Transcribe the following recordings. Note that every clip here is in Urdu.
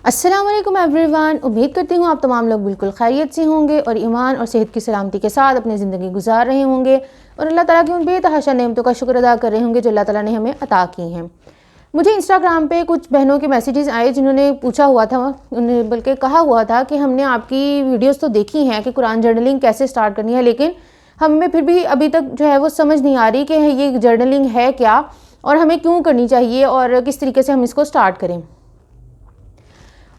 السلام علیکم ایوریون، امید کرتی ہوں آپ تمام لوگ بالکل خیریت سے ہوں گے اور ایمان اور صحت کی سلامتی کے ساتھ اپنی زندگی گزار رہے ہوں گے اور اللہ تعالیٰ کی ان بے تحاشا نعمتوں کا شکر ادا کر رہے ہوں گے جو اللہ تعالیٰ نے ہمیں عطا کی ہیں۔ مجھے انسٹاگرام پہ کچھ بہنوں کے میسیجز آئے جنہوں نے پوچھا ہوا تھا، انہیں بلکہ کہا ہوا تھا کہ ہم نے آپ کی ویڈیوز تو دیکھی ہیں کہ قرآن جرنلنگ کیسے سٹارٹ کرنی ہے، لیکن ہمیں پھر بھی ابھی تک جو ہے وہ سمجھ نہیں آ رہی کہ یہ جرنلنگ ہے کیا اور ہمیں کیوں کرنی چاہیے اور کس طریقے سے ہم اس کو سٹارٹ کریں۔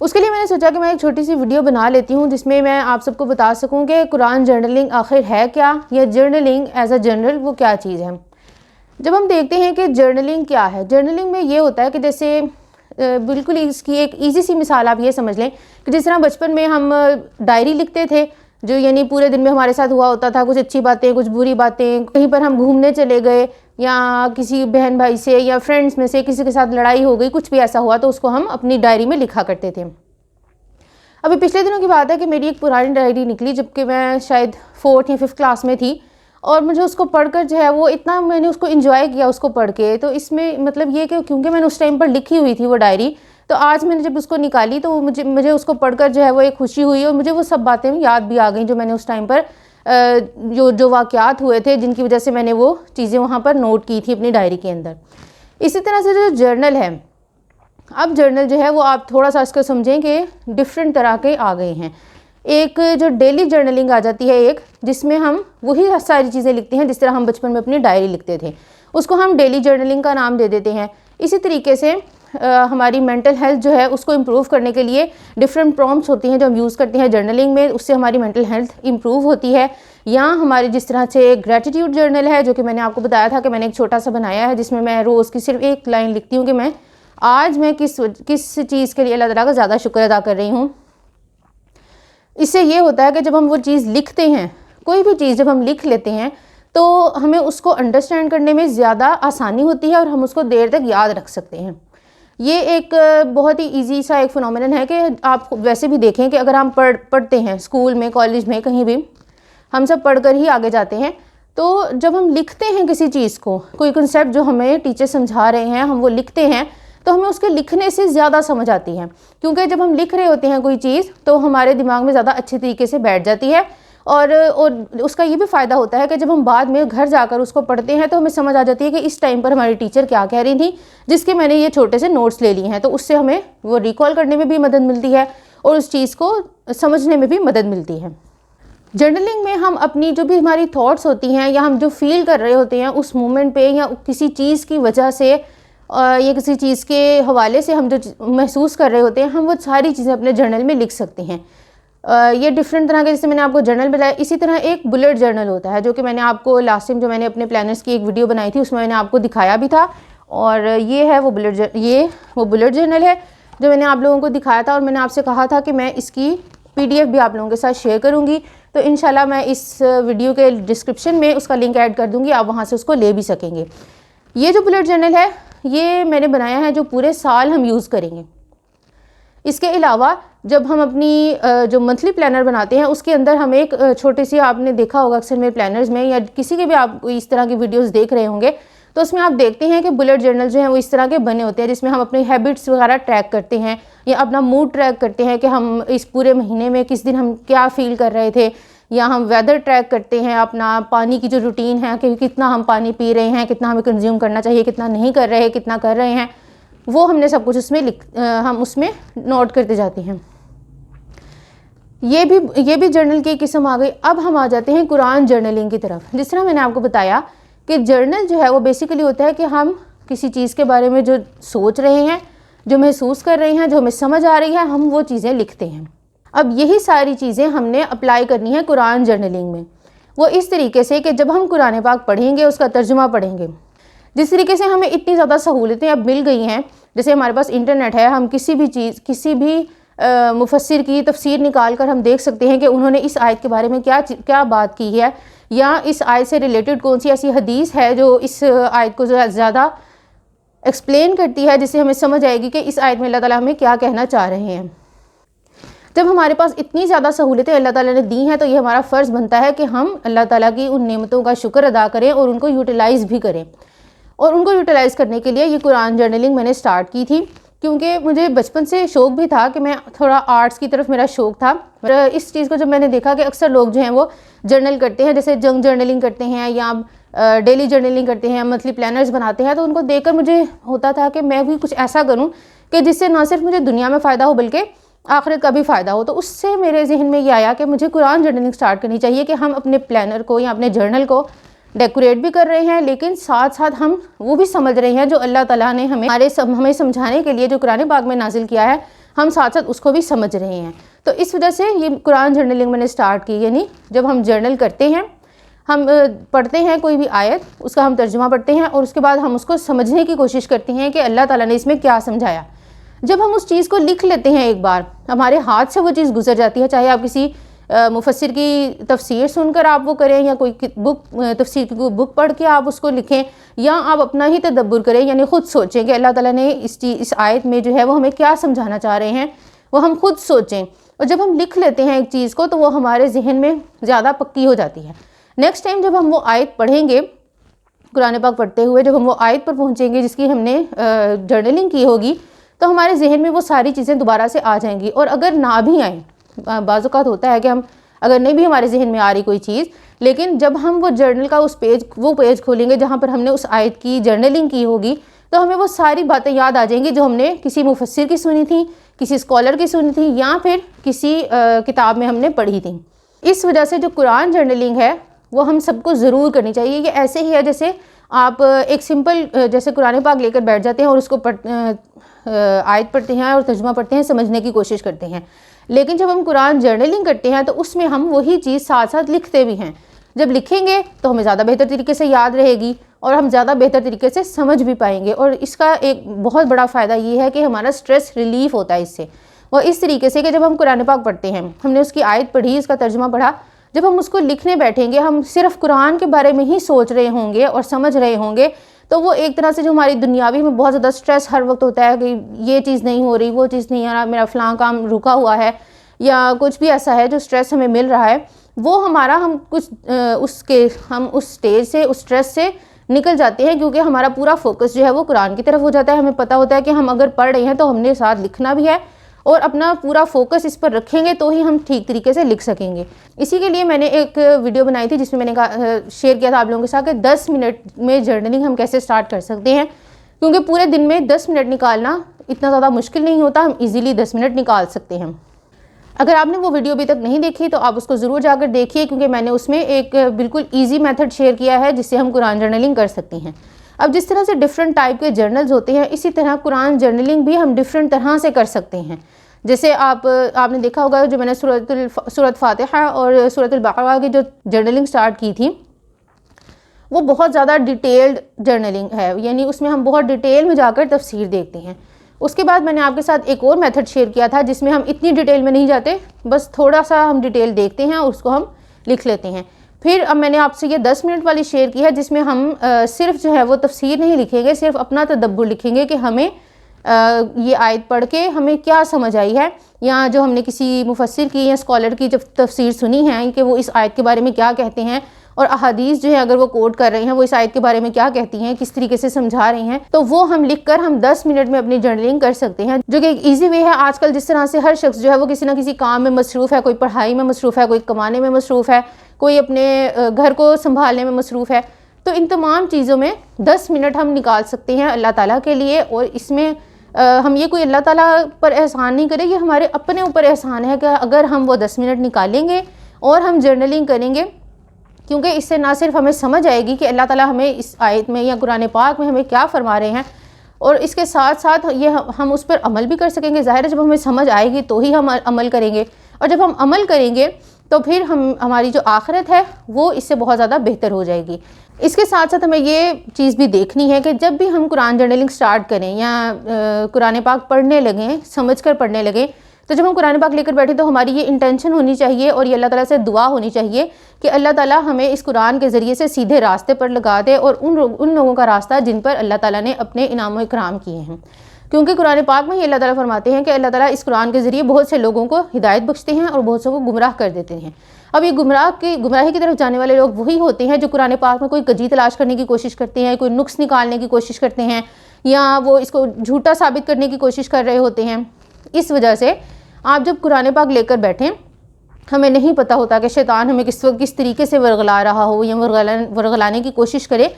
اس کے لیے میں نے سوچا کہ میں ایک چھوٹی سی ویڈیو بنا لیتی ہوں جس میں میں آپ سب کو بتا سکوں کہ قرآن جرنلنگ آخر ہے کیا، یا جرنلنگ ایز اے جنرل وہ کیا چیز ہے۔ جب ہم دیکھتے ہیں کہ جرنلنگ کیا ہے، جرنلنگ میں یہ ہوتا ہے کہ جیسے بالکل اس کی ایک ایزی سی مثال آپ یہ سمجھ لیں کہ جس طرح بچپن میں ہم ڈائری لکھتے تھے، جو یعنی پورے دن میں ہمارے ساتھ ہوا ہوتا تھا، کچھ اچھی باتیں کچھ بری باتیں، کہیں پر ہم گھومنے چلے گئے یا کسی بہن بھائی سے یا فرینڈس میں سے کسی کے ساتھ لڑائی ہو گئی، کچھ بھی ایسا ہوا تو اس کو ہم اپنی ڈائری میں لکھا کرتے تھے۔ ابھی پچھلے دنوں کی بات ہے کہ میری ایک پرانی ڈائری نکلی جبکہ میں شاید 4th یا 5th کلاس میں تھی، اور مجھے اس کو پڑھ کر جو ہے وہ اتنا میں نے اس کو انجوائے کیا اس کو پڑھ کے۔ تو اس میں مطلب یہ کہ کیونکہ میں نے اس ٹائم پر لکھی ہوئی تھی وہ ڈائری، تو آج میں نے جب اس کو نکالی تو مجھے اس کو پڑھ کر جو ہے وہ ایک خوشی ہوئی اور مجھے وہ سب باتیں یاد بھی آ گئیں جو میں نے اس ٹائم پر جو واقعات ہوئے تھے جن کی وجہ سے میں نے وہ چیزیں وہاں پر نوٹ کی تھی اپنی ڈائری کے اندر۔ اسی طرح سے جو جرنل ہے، اب جرنل جو ہے وہ آپ تھوڑا سا اس کو سمجھیں کہ ڈفرینٹ طرح کے آ گئے ہیں۔ ایک جو ڈیلی جرنلنگ آ جاتی ہے، ایک جس میں ہم وہی ساری چیزیں لکھتے ہیں جس طرح ہم بچپن میں اپنی ڈائری لکھتے تھے، اس کو ہم ڈیلی جرنلنگ کا نام دے دیتے ہیں۔ اسی طریقے سے ہماری مینٹل ہیلتھ جو ہے اس کو امپروو کرنے کے لیے ڈفرینٹ پرومپٹس ہوتی ہیں جو ہم یوز کرتے ہیں جرنلنگ میں، اس سے ہماری مینٹل ہیلتھ امپروو ہوتی ہے۔ یا ہماری جس طرح سے گریٹیٹیوڈ جرنل ہے جو کہ میں نے آپ کو بتایا تھا کہ میں نے ایک چھوٹا سا بنایا ہے جس میں میں روز کی صرف ایک لائن لکھتی ہوں کہ میں آج میں کس چیز کے لیے اللہ تعالیٰ کا زیادہ شکر ادا کر رہی ہوں۔ اس سے یہ ہوتا ہے کہ جب ہم وہ چیز لکھتے ہیں، کوئی بھی چیز جب ہم لکھ لیتے ہیں تو ہمیں اس کو انڈرسٹینڈ کرنے میں زیادہ آسانی ہوتی ہے اور ہم اس کو دیر تک یاد رکھ سکتے ہیں۔ یہ ایک بہت ہی ایزی سا ایک فنومینن ہے کہ آپ ویسے بھی دیکھیں کہ اگر ہم پڑھتے ہیں اسکول میں، کالج میں، کہیں بھی ہم سب پڑھ کر ہی آگے جاتے ہیں، تو جب ہم لکھتے ہیں کسی چیز کو، کوئی کنسیپٹ جو ہمیں ٹیچر سمجھا رہے ہیں ہم وہ لکھتے ہیں تو ہمیں اس کے لکھنے سے زیادہ سمجھ آتی ہے، کیونکہ جب ہم لکھ رہے ہوتے ہیں کوئی چیز تو ہمارے دماغ میں زیادہ اچھے طریقے سے بیٹھ جاتی ہے، اور اس کا یہ بھی فائدہ ہوتا ہے کہ جب ہم بعد میں گھر جا کر اس کو پڑھتے ہیں تو ہمیں سمجھ آ جاتی ہے کہ اس ٹائم پر ہماری ٹیچر کیا کہہ رہی تھی، جس کے میں نے یہ چھوٹے سے نوٹس لے لیے ہیں، تو اس سے ہمیں وہ ریکال کرنے میں بھی مدد ملتی ہے اور اس چیز کو سمجھنے میں بھی مدد ملتی ہے۔ جرنلنگ میں ہم اپنی جو بھی ہماری تھاٹس ہوتی ہیں یا ہم جو فیل کر رہے ہوتے ہیں اس مومنٹ پہ یا کسی چیز کی وجہ سے یا کسی چیز کے حوالے سے ہم جو محسوس کر رہے ہوتے ہیں، ہم وہ ساری چیزیں اپنے جرنل میں لکھ سکتے ہیں۔ یہ ڈفرینٹ طرح کے، جیسے میں نے آپ کو جرنل بتایا، اسی طرح ایک بلٹ جرنل ہوتا ہے جو کہ میں نے آپ کو لاسٹ ٹائم جو میں نے اپنے پلانرز کی ایک ویڈیو بنائی تھی اس میں نے آپ کو دکھایا بھی تھا، اور یہ ہے وہ بلٹ جرنل ہے جو میں نے آپ لوگوں کو دکھایا تھا، اور میں نے آپ سے کہا تھا کہ میں اس کی PDF بھی آپ لوگوں کے ساتھ شیئر کروں گی، تو انشاءاللہ میں اس ویڈیو کے ڈسکرپشن میں اس کا لنک ایڈ کر دوں گی، آپ وہاں سے اس کو لے بھی سکیں گے۔ یہ جو بلٹ جرنل ہے یہ میں نے بنایا ہے جو پورے سال ہم یوز کریں گے۔ اس کے علاوہ جب ہم اپنی جو منتھلی پلانر بناتے ہیں اس کے اندر ہم ایک چھوٹی سی، آپ نے دیکھا ہوگا اکثر میرے پلانرز میں یا کسی کے بھی آپ اس طرح کی ویڈیوز دیکھ رہے ہوں گے تو اس میں آپ دیکھتے ہیں کہ بلٹ جرنل جو ہیں وہ اس طرح کے بنے ہوتے ہیں جس میں ہم اپنے ہیبٹس وغیرہ ٹریک کرتے ہیں یا اپنا موڈ ٹریک کرتے ہیں کہ ہم اس پورے مہینے میں کس دن ہم کیا فیل کر رہے تھے، یا ہم ویدر ٹریک کرتے ہیں، اپنا پانی کی جو روٹین ہے کہ کتنا ہم پانی پی رہے ہیں، کتنا ہمیں کنزیوم کرنا چاہیے، کتنا نہیں کر رہے، کتنا کر رہے ہیں، وہ ہم نے سب کچھ ہم اس میں نوٹ کرتے جاتے ہیں۔ یہ بھی جرنل کی قسم آ گئی۔ اب ہم آ جاتے ہیں قرآن جرنلنگ کی طرف۔ جس طرح میں نے آپ کو بتایا کہ جرنل جو ہے وہ بیسیکلی ہوتا ہے کہ ہم کسی چیز کے بارے میں جو سوچ رہے ہیں، جو محسوس کر رہے ہیں، جو ہمیں سمجھ آ رہی ہے، ہم وہ چیزیں لکھتے ہیں۔ اب یہی ساری چیزیں ہم نے اپلائی کرنی ہے قرآن جرنلنگ میں، وہ اس طریقے سے کہ جب ہم قرآن پاک پڑھیں گے، اس کا ترجمہ پڑھیں گے، جس طریقے سے ہمیں اتنی زیادہ سہولتیں اب مل گئی ہیں، جیسے ہمارے پاس انٹرنیٹ ہے، ہم کسی بھی مفسر کی تفسیر نکال کر ہم دیکھ سکتے ہیں کہ انہوں نے اس آیت کے بارے میں کیا بات کی ہے، یا اس آیت سے ریلیٹڈ کون سی ایسی حدیث ہے جو اس آیت کو زیادہ ایکسپلین کرتی ہے، جس سے ہمیں سمجھ آئے گی کہ اس آیت میں اللہ تعالیٰ ہمیں کیا کہنا چاہ رہے ہیں۔ جب ہمارے پاس اتنی زیادہ سہولتیں اللہ تعالیٰ نے دی ہیں تو یہ ہمارا فرض بنتا ہے کہ ہم اللہ تعالیٰ کی ان نعمتوں کا شکر ادا کریں اور ان کو یوٹیلائز بھی کریں، اور ان کو یوٹیلائز کرنے کے لیے یہ قرآن جرنلنگ میں نے سٹارٹ کی تھی کیونکہ مجھے بچپن سے شوق بھی تھا کہ میں تھوڑا آرٹس کی طرف میرا شوق تھا. اور اس چیز کو جب میں نے دیکھا کہ اکثر لوگ جو ہیں وہ جرنل کرتے ہیں, جیسے جنگ جرنلنگ کرتے ہیں یا ڈیلی جرنلنگ کرتے ہیں, منتھلی پلانرز بناتے ہیں, تو ان کو دیکھ کر مجھے ہوتا تھا کہ میں بھی کچھ ایسا کروں کہ جس سے نہ صرف مجھے دنیا میں فائدہ ہو بلکہ آخرت کا بھی فائدہ ہو. تو اس سے میرے ذہن میں یہ آیا کہ مجھے قرآن جرنلنگ سٹارٹ کرنی چاہیے کہ ہم اپنے پلانر کو یا اپنے جرنل کو ڈیکوریٹ بھی کر رہے ہیں, لیکن ساتھ ساتھ ہم وہ بھی سمجھ رہے ہیں جو اللہ تعالیٰ نے ہمیں سمجھانے کے لیے جو قرآن پاک میں نازل کیا ہے, ہم ساتھ ساتھ اس کو بھی سمجھ رہے ہیں. تو اس وجہ سے یہ قرآن جرنلنگ میں نے سٹارٹ کی. یعنی جب ہم جرنل کرتے ہیں, ہم پڑھتے ہیں کوئی بھی آیت, اس کا ہم ترجمہ پڑھتے ہیں اور اس کے بعد ہم اس کو سمجھنے کی کوشش کرتے ہیں کہ اللہ تعالیٰ نے اس میں کیا سمجھایا. جب ہم اس چیز کو لکھ لیتے ہیں ایک بار, ہمارے ہاتھ سے وہ چیز گزر جاتی ہے, چاہے آپ کسی مفسر کی تفسیر سن کر آپ وہ کریں یا کوئی تفسیر کی کوئی بک پڑھ کے آپ اس کو لکھیں, یا آپ اپنا ہی تدبر کریں, یعنی خود سوچیں کہ اللہ تعالیٰ نے اس آیت میں جو ہے وہ ہمیں کیا سمجھانا چاہ رہے ہیں, وہ ہم خود سوچیں. اور جب ہم لکھ لیتے ہیں ایک چیز کو تو وہ ہمارے ذہن میں زیادہ پکی ہو جاتی ہے. نیکسٹ ٹائم جب ہم وہ آیت پڑھیں گے, قرآن پاک پڑھتے ہوئے جب ہم وہ آیت پر پہنچیں گے جس کی ہم نے جرنلنگ کی ہوگی, تو ہمارے ذہن میں وہ ساری چیزیں دوبارہ سے آ جائیں گی. اور اگر نہ بھی آئیں, بعض اوقات ہوتا ہے کہ ہم اگر نہیں بھی ہمارے ذہن میں آ رہی کوئی چیز, لیکن جب ہم وہ جرنل کا وہ پیج کھولیں گے جہاں پر ہم نے اس آیت کی جرنلنگ کی ہوگی, تو ہمیں وہ ساری باتیں یاد آ جائیں گی جو ہم نے کسی مفسر کی سنی تھیں, کسی اسکالر کی سنی تھیں, یا پھر کسی کتاب میں ہم نے پڑھی تھیں. اس وجہ سے جو قرآن جرنلنگ ہے وہ ہم سب کو ضرور کرنی چاہیے. یہ ایسے ہی ہے جیسے آپ ایک سمپل جیسے قرآن پاک لے کر بیٹھ جاتے ہیں اور اس کو آیت پڑھتے ہیں اور ترجمہ پڑھتے ہیں, سمجھنے کی کوشش کرتے ہیں. لیکن جب ہم قرآن جرنلنگ کرتے ہیں تو اس میں ہم وہی چیز ساتھ ساتھ لکھتے بھی ہیں. جب لکھیں گے تو ہمیں زیادہ بہتر طریقے سے یاد رہے گی اور ہم زیادہ بہتر طریقے سے سمجھ بھی پائیں گے. اور اس کا ایک بہت بڑا فائدہ یہ ہے کہ ہمارا سٹریس ریلیف ہوتا ہے اس سے. وہ اس طریقے سے کہ جب ہم قرآن پاک پڑھتے ہیں, ہم نے اس کی آیت پڑھی, اس کا ترجمہ پڑھا, جب ہم اس کو لکھنے بیٹھیں گے ہم صرف قرآن کے بارے میں ہی سوچ رہے ہوں گے اور سمجھ رہے ہوں گے. تو وہ ایک طرح سے جو ہماری دنیاوی میں بہت زیادہ سٹریس ہر وقت ہوتا ہے کہ یہ چیز نہیں ہو رہی, وہ چیز نہیں آ رہا, میرا فلاں کام رکا ہوا ہے, یا کچھ بھی ایسا ہے جو سٹریس ہمیں مل رہا ہے, وہ ہمارا ہم اس سٹیج سے, اس سٹریس سے نکل جاتے ہیں, کیونکہ ہمارا پورا فوکس جو ہے وہ قرآن کی طرف ہو جاتا ہے. ہمیں پتہ ہوتا ہے کہ ہم اگر پڑھ رہے ہیں تو ہم نے ساتھ لکھنا بھی ہے, اور اپنا پورا فوکس اس پر رکھیں گے تو ہی ہم ٹھیک طریقے سے لکھ سکیں گے. اسی کے لیے میں نے ایک ویڈیو بنائی تھی جس میں میں نے شیئر کیا تھا آپ لوگوں کے ساتھ کہ 10 منٹ میں جرنلنگ ہم کیسے سٹارٹ کر سکتے ہیں, کیونکہ پورے دن میں 10 منٹ نکالنا اتنا زیادہ مشکل نہیں ہوتا, ہم ایزیلی 10 منٹ نکال سکتے ہیں. اگر آپ نے وہ ویڈیو ابھی تک نہیں دیکھی تو آپ اس کو ضرور جا کر دیکھیے, کیونکہ میں نے اس میں ایک بالکل ایزی میتھڈ شیئر کیا ہے جس سے ہم قرآن جرنلنگ کر سکتے ہیں. اب جس طرح سے ڈیفرنٹ ٹائپ کے جرنلز ہوتے ہیں, اسی طرح قرآن جرنلنگ بھی ہم ڈیفرنٹ طرح سے کر سکتے ہیں. جیسے آپ نے دیکھا ہوگا جو میں نے سورۃ فاتحہ اور سورۃ البقرہ کی جو جرنلنگ سٹارٹ کی تھی وہ بہت زیادہ ڈیٹیلڈ جرنلنگ ہے, یعنی اس میں ہم بہت ڈیٹیل میں جا کر تفسیر دیکھتے ہیں. اس کے بعد میں نے آپ کے ساتھ ایک اور میتھڈ شیئر کیا تھا جس میں ہم اتنی ڈیٹیل میں نہیں جاتے, بس تھوڑا سا ہم ڈیٹیل دیکھتے ہیں اور اس کو ہم لکھ لیتے ہیں. پھر اب میں نے آپ سے یہ 10 منٹ والی شیئر کی ہے جس میں ہم صرف جو ہے وہ تفسیر نہیں لکھیں گے, صرف اپنا تدبر لکھیں گے کہ ہمیں یہ آیت پڑھ کے ہمیں کیا سمجھ آئی ہے, یا جو ہم نے کسی مفسر کی یا اسکالر کی جب تفسیر سنی ہے کہ وہ اس آیت کے بارے میں کیا کہتے ہیں, اور احادیث جو ہے اگر وہ کوٹ کر رہے ہیں وہ اس آیت کے بارے میں کیا کہتی ہیں, کس طریقے سے سمجھا رہی ہیں, تو وہ ہم لکھ کر ہم 10 منٹ میں اپنی جرنلنگ کر سکتے ہیں, جو کہ ایک ایزی وے ہے. آج کل جس طرح سے ہر شخص جو ہے وہ کسی نہ کسی کام میں مصروف ہے, کوئی پڑھائی میں مصروف ہے, کوئی کمانے میں مصروف ہے, کوئی اپنے گھر کو سنبھالنے میں مصروف ہے, تو ان تمام چیزوں میں 10 منٹ ہم نکال سکتے ہیں اللہ تعالیٰ کے لیے. اور اس میں ہم یہ کوئی اللہ تعالیٰ پر احسان نہیں کریں, یہ ہمارے اپنے اوپر احسان ہے کہ اگر ہم وہ 10 منٹ نکالیں گے اور ہم جرنلنگ کریں گے, کیونکہ اس سے نہ صرف ہمیں سمجھ آئے گی کہ اللہ تعالیٰ ہمیں اس آیت میں یا قرآن پاک میں ہمیں کیا فرما رہے ہیں, اور اس کے ساتھ ساتھ یہ ہم اس پر عمل بھی کر سکیں گے. ظاہر ہے جب ہمیں سمجھ آئے گی تو ہی ہم عمل کریں گے, اور جب ہم عمل کریں گے تو پھر ہماری جو آخرت ہے وہ اس سے بہت زیادہ بہتر ہو جائے گی. اس کے ساتھ ساتھ ہمیں یہ چیز بھی دیکھنی ہے کہ جب بھی ہم قرآن جرنلنگ سٹارٹ کریں یا قرآن پاک پڑھنے لگیں, سمجھ کر پڑھنے لگیں, تو جب ہم قرآن پاک لے کر بیٹھے تو ہماری یہ انٹینشن ہونی چاہیے اور یہ اللہ تعالیٰ سے دعا ہونی چاہیے کہ اللہ تعالیٰ ہمیں اس قرآن کے ذریعے سے سیدھے راستے پر لگا دے, اور ان لوگوں کا راستہ جن پر اللہ تعالیٰ نے اپنے انعام و اکرام کیے ہیں. کیونکہ قرآن پاک میں ہی اللہ تعالیٰ فرماتے ہیں کہ اللہ تعالیٰ اس قرآن کے ذریعے بہت سے لوگوں کو ہدایت بخشتے ہیں اور بہت سے کو گمراہ کر دیتے ہیں. اب یہ گمراہی کی طرف جانے والے لوگ وہی ہوتے ہیں جو قرآن پاک میں کوئی کجی تلاش کرنے کی کوشش کرتے ہیں, کوئی نقص نکالنے کی کوشش کرتے ہیں, یا وہ اس کو جھوٹا ثابت کرنے کی کوشش کر رہے ہوتے ہیں۔ اس وجہ سے آپ جب قرآن پاک لے کر بیٹھیں، ہمیں نہیں پتہ ہوتا کہ شیطان ہمیں کس وقت کس طریقے سے ورغلا رہا ہو یا ورغلانے کی کوشش کرے۔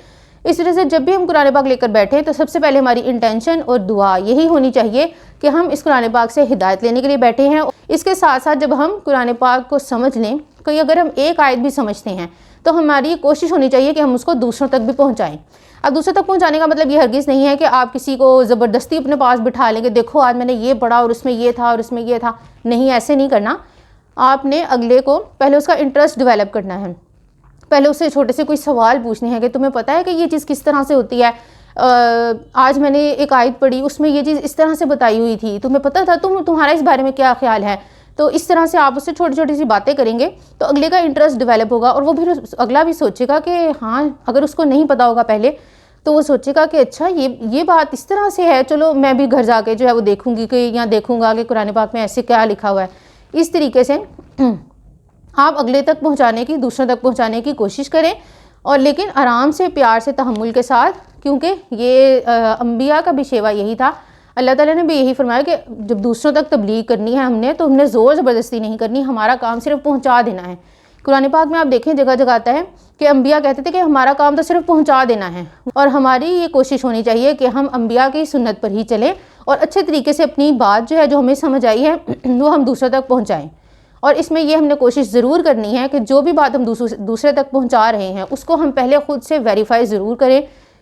اس وجہ سے جب بھی ہم قرآن پاک لے کر بیٹھیں تو سب سے پہلے ہماری انٹینشن اور دعا یہی ہونی چاہیے کہ ہم اس قرآن پاک سے ہدایت لینے کے لیے بیٹھے ہیں۔ اس کے ساتھ ساتھ جب ہم قرآن پاک کو سمجھ لیں، کوئی اگر ہم ایک آیت بھی سمجھتے ہیں تو ہماری کوشش ہونی چاہیے کہ ہم اس کو دوسروں تک بھی پہنچائیں۔ اب دوسروں تک پہنچانے کا مطلب یہ ہرگز نہیں ہے کہ آپ کسی کو زبردستی اپنے پاس بٹھا لیں گے، دیکھو آج میں نے یہ پڑھا اور اس میں یہ تھا اور اس میں یہ تھا۔ نہیں، ایسے نہیں کرنا۔ آپ نے اگلے کو پہلے اس کا انٹرسٹ ڈیولپ کرنا ہے، پہلے اسے چھوٹے سے کوئی سوال پوچھنے ہیں کہ تمہیں پتہ ہے کہ یہ چیز کس طرح سے ہوتی ہے، آج میں نے ایک آیت پڑھی اس میں یہ چیز اس طرح سے بتائی ہوئی تھی، تمہیں پتہ تھا، تمہارا اس بارے میں کیا خیال ہے؟ تو اس طرح سے آپ اس سے چھوٹی چھوٹی سی باتیں کریں گے تو اگلے کا انٹرسٹ ڈیولپ ہوگا، اور وہ بھی اگلا بھی سوچے گا کہ ہاں، اگر اس کو نہیں پتہ ہوگا پہلے تو وہ سوچے گا کہ اچھا یہ بات اس طرح سے ہے، چلو میں بھی گھر جا کے جو ہے وہ دیکھوں گی کہ یا دیکھوں گا کہ قرآن پاک میں ایسے کیا لکھا ہوا ہے۔ اس طریقے سے آپ اگلے تک پہنچانے کی، دوسروں تک پہنچانے کی کوشش کریں، اور لیکن آرام سے، پیار سے، تحمل کے ساتھ، کیونکہ یہ انبیاء کا بھی شیوا یہی تھا۔ اللہ تعالیٰ نے بھی یہی فرمایا کہ جب دوسروں تک تبلیغ کرنی ہے ہم نے زور زبردستی نہیں کرنی، ہمارا کام صرف پہنچا دینا ہے۔ قرآن پاک میں آپ دیکھیں جگہ جگہ آتا ہے کہ انبیاء کہتے تھے کہ ہمارا کام تو صرف پہنچا دینا ہے، اور ہماری یہ کوشش ہونی چاہیے کہ ہم انبیاء کی سنت پر ہی چلیں اور اچھے طریقے سے اپنی بات جو ہے جو ہمیں سمجھ آئی ہے وہ ہم دوسروں تک پہنچائیں۔ اور اس میں یہ ہم نے کوشش ضرور کرنی ہے کہ جو بھی بات ہم دوسرے تک پہنچا رہے ہیں اس کو ہم پہلے خود سے ویریفائی ضرور کریں،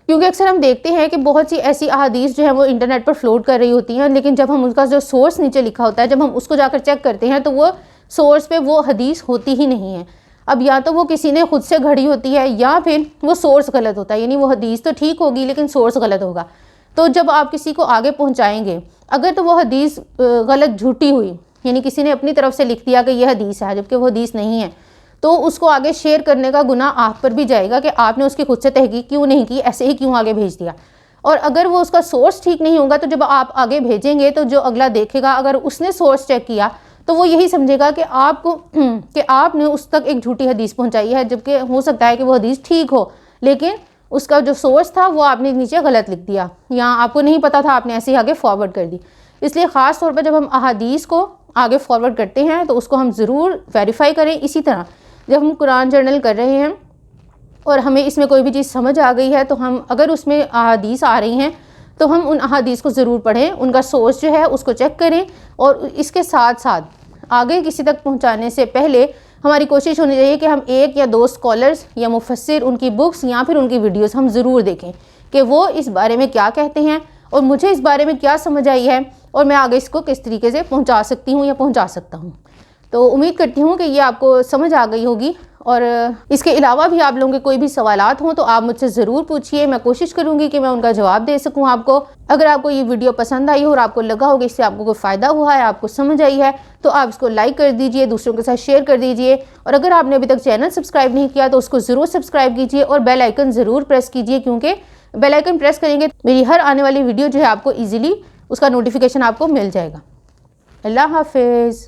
کیونکہ اکثر ہم دیکھتے ہیں کہ بہت سی ایسی احادیث جو ہیں وہ انٹرنیٹ پر فلوٹ کر رہی ہوتی ہیں، لیکن جب ہم ان کا جو سورس نیچے لکھا ہوتا ہے، جب ہم اس کو جا کر چیک کرتے ہیں تو وہ سورس پہ وہ حدیث ہوتی ہی نہیں ہے۔ اب یا تو وہ کسی نے خود سے گھڑی ہوتی ہے یا پھر وہ سورس غلط ہوتا ہے، یعنی وہ حدیث تو ٹھیک ہوگی لیکن سورس غلط ہوگا۔ تو جب آپ کسی کو آگے پہنچائیں گے، اگر تو وہ حدیث غلط جھوٹی ہوئی، یعنی کسی نے اپنی طرف سے لکھ دیا کہ یہ حدیث ہے جبکہ وہ حدیث نہیں ہے، تو اس کو آگے شیئر کرنے کا گناہ آپ پر بھی جائے گا کہ آپ نے اس کی خود سے تحقیق کیوں نہیں کی، ایسے ہی کیوں آگے بھیج دیا۔ اور اگر وہ اس کا سورس ٹھیک نہیں ہوگا تو جب آپ آگے بھیجیں گے تو جو اگلا دیکھے گا، اگر اس نے سورس چیک کیا تو وہ یہی سمجھے گا کہ آپ نے اس تک ایک جھوٹی حدیث پہنچائی ہے، جبکہ ہو سکتا ہے کہ وہ حدیث ٹھیک ہو لیکن اس کا جو سورس تھا وہ آپ نے نیچے غلط لکھ دیا، یا آپ کو نہیں پتا تھا، آپ نے ایسے ہی آگے فارورڈ کر دی۔ اس لیے خاص طور پر جب ہم احادیث کو آگے فارورڈ کرتے ہیں تو اس کو ہم ضرور ویریفائی کریں۔ اسی طرح جب ہم قرآن جرنل کر رہے ہیں اور ہمیں اس میں کوئی بھی چیز سمجھ آ گئی ہے تو ہم اگر اس میں احادیث آ رہی ہیں تو ہم ان احادیث کو ضرور پڑھیں، ان کا سورس جو ہے اس کو چیک کریں، اور اس کے ساتھ ساتھ آگے کسی تک پہنچانے سے پہلے ہماری کوشش ہونی چاہیے کہ ہم ایک یا دو سکولرز یا مفسر، ان کی بکس یا پھر ان کی ویڈیوز ہم ضرور دیکھیں کہ وہ اس بارے میں کیا کہتے ہیں اور مجھے اس بارے میں کیا سمجھ آئی ہے اور میں آگے اس کو کس طریقے سے پہنچا سکتی ہوں یا پہنچا سکتا ہوں۔ تو امید کرتی ہوں کہ یہ آپ کو سمجھ آ گئی ہوگی، اور اس کے علاوہ بھی آپ لوگوں کے کوئی بھی سوالات ہوں تو آپ مجھ سے ضرور پوچھیے، میں کوشش کروں گی کہ میں ان کا جواب دے سکوں آپ کو۔ اگر آپ کو یہ ویڈیو پسند آئی ہو اور آپ کو لگا ہوگا اس سے آپ کو کوئی فائدہ ہوا ہے، آپ کو سمجھ آئی ہے، تو آپ اس کو لائک کر دیجئے، دوسروں کے ساتھ شیئر کر دیجئے، اور اگر آپ نے ابھی تک چینل سبسکرائب نہیں کیا تو اس کو ضرور سبسکرائب کیجئے اور بیل آئیکن ضرور پریس کیجئے، کیونکہ بیل آئیکن پریس کریں گے میری ہر آنے والی ویڈیو جو ہے آپ کو ایزیلی اس کا نوٹیفیکیشن آپ کو مل جائے گا۔ اللہ حافظ۔